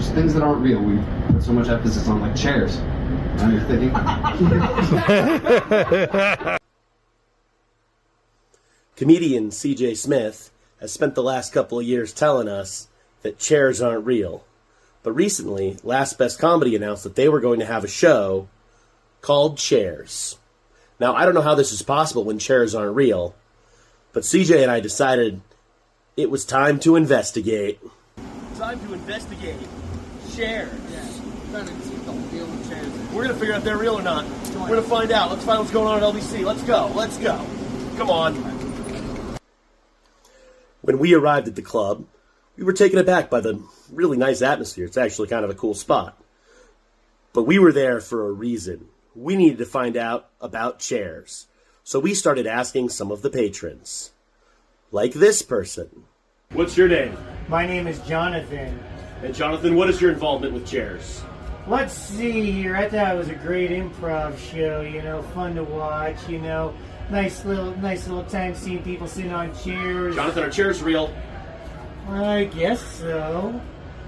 just things that aren't real. We put so much emphasis on, like, chairs. Now you're thinking. Comedian C.J. Smith has spent the last couple of years telling us that chairs aren't real. But recently, Last Best Comedy announced that they were going to have a show called Chairs. Now, I don't know how this is possible when chairs aren't real, but CJ and I decided it was time to investigate. Time to investigate chairs. We're going to figure out if they're real or not. We're going to find out. Let's find what's going on at LBC. Let's go. Let's go. Come on. When we arrived at the club, we were taken aback by the really nice atmosphere. It's actually kind of a cool spot. But we were there for a reason. We needed to find out about chairs. So we started asking some of the patrons. Like this person. What's your name? My name is Jonathan. And Jonathan, what is your involvement with chairs? Let's see here. I thought it was a great improv show, fun to watch, nice little time seeing people sitting on chairs. Jonathan, are chairs real? I guess so.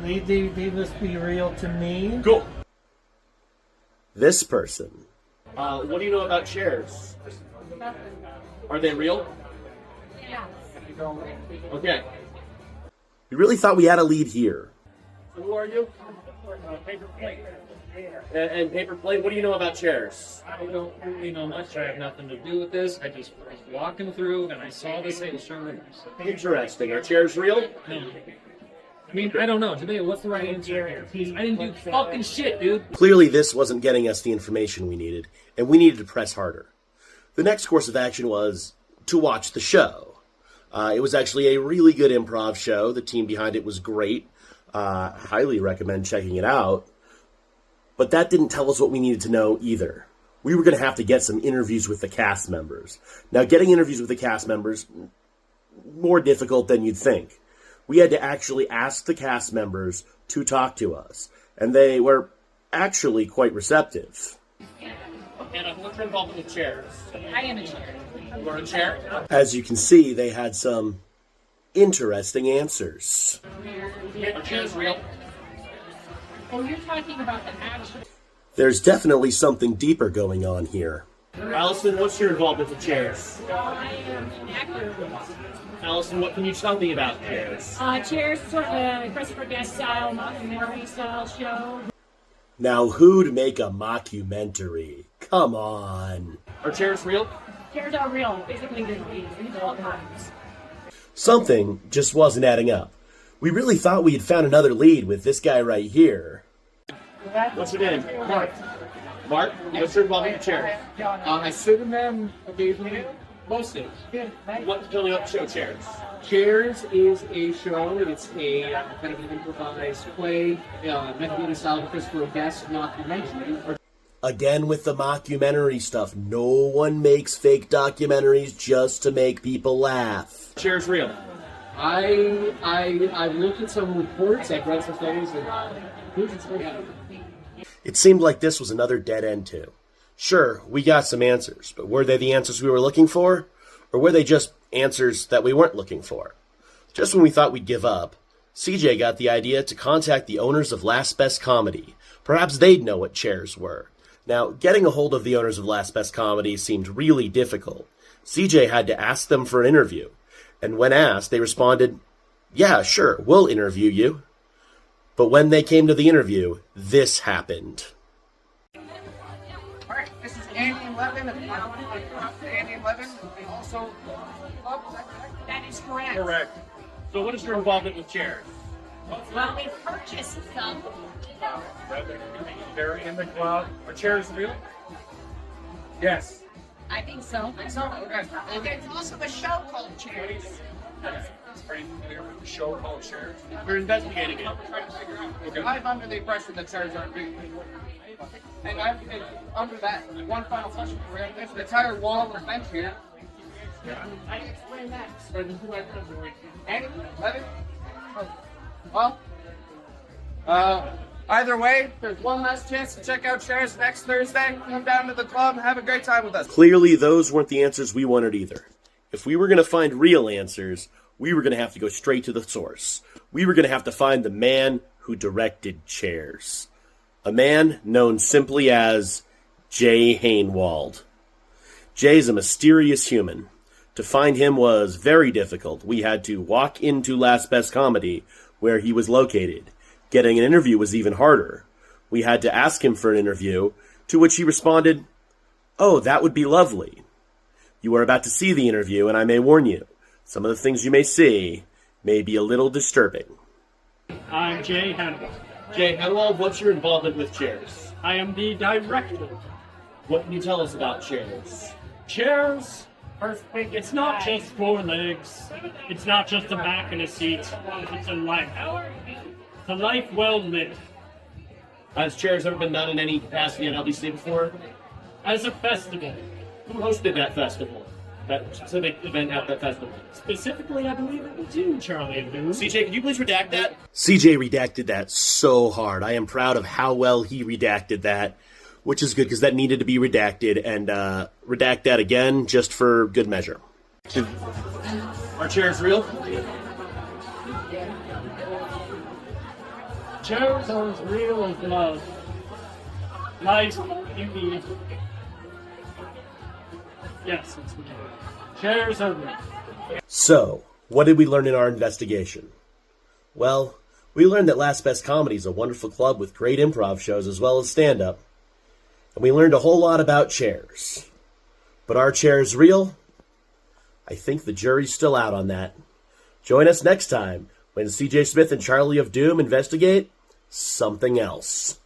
They must be real to me. Cool. This person. What do you know about chairs? Are they real? Yeah. Okay. We really thought we had a lead here. So who are you? Paper plate. And Paper Plate, what do you know about chairs? I don't really know much. I have nothing to do with this. I just was walking through and I saw this in show. Interesting. Are chairs real? No. I mean, I don't know. Today, what's the right answer here? I didn't do fucking shit, dude. Clearly, this wasn't getting us the information we needed, and we needed to press harder. The next course of action was to watch the show. It was actually a really good improv show. The team behind it was great. Highly recommend checking it out. But that didn't tell us what we needed to know either. We were going to have to get some interviews with the cast members. Now, getting interviews with the cast members, more difficult than you'd think. We had to actually ask the cast members to talk to us. And they were actually quite receptive. And what's your involvement with chairs? I am a chair. You are a chair? As you can see, they had some interesting answers. Are chairs real? Oh, you're talking about the actual... There's definitely something deeper going on here. Allison, what's your involvement with chairs? I am an actor. Allison, what can you tell me about chairs? Chairs, sort of a Christopher Guest style, mockumentary style show. Now, who'd make a mockumentary? Come on. Are chairs real? Chairs are real. Basically, they're all Something just wasn't adding up. We really thought we had found another lead with this guy right here. What's your name? Mark. Mark, what's your involvement with chairs? I sit in them occasionally. Most days. What's telling up show chairs? Chairs is a show. It's a kind of an improvised play, meant to be style of Christopher Guest documentary. Again with the mockumentary stuff. No one makes fake documentaries just to make people laugh. Chairs real. I've looked at some reports, I've read some things, and it seemed like this was another dead end too. Sure, we got some answers, but were they the answers we were looking for? Or were they just answers that we weren't looking for? Just when we thought we'd give up, CJ got the idea to contact the owners of Last Best Comedy. Perhaps they'd know what chairs were. Now, getting a hold of the owners of Last Best Comedy seemed really difficult. CJ had to ask them for an interview. And when asked, they responded, "Yeah, sure, we'll interview you." But when they came to the interview, this happened. Alright, this is Andy Levin of Andy Levin, also That is correct. Correct. So what is your involvement with chairs? Well, we purchased some. They're in the club. Are chairs real? Yes. I think so. and there's also a show called Chairs. Are you familiar with the show called Chairs? We're investigating it. I'm under the impression that chairs aren't real. And under that, one final question for you. There's an entire wall of bench here. I can explain that. Andy Levin? Well, either way, there's one last chance to check out Chairs next Thursday. Come down to the club and have a great time with us. Clearly, those weren't the answers we wanted either. If we were going to find real answers, we were going to have to go straight to the source. We were going to have to find the man who directed Chairs, a man known simply as Jay Hainwald. Jay's a mysterious human. To find him was very difficult. We had to walk into Last Best Comedy, where he was located. Getting an interview was even harder. We had to ask him for an interview, to which he responded, "Oh, that would be lovely." You are about to see the interview, and I may warn you, some of the things you may see may be a little disturbing. I'm Jay Hannibal. Jay Hainwald, what's your involvement with Chairs? I am the director. What can you tell us about Chairs? Chairs, it's not just 4 legs. It's not just a back and a seat. It's a life. It's a life well lived. Has Chairs ever been done in any capacity at LBC before? As a festival. Who hosted that festival? That specific event at that festival? Specifically, I believe it was you, Charlie Abdul. CJ, could you please redact that? CJ redacted that so hard. I am proud of how well he redacted that, which is good because that needed to be redacted, and redact that again just for good measure. Are chairs real? Chairs are as real as love. Life, beauty. Yes, it's real. Chairs are real. So, what did we learn in our investigation? Well, we learned that Last Best Comedy is a wonderful club with great improv shows as well as stand-up. And we learned a whole lot about chairs. But are chairs real? I think the jury's still out on that. Join us next time when CJ Smith and Charlie of Doom investigate something else.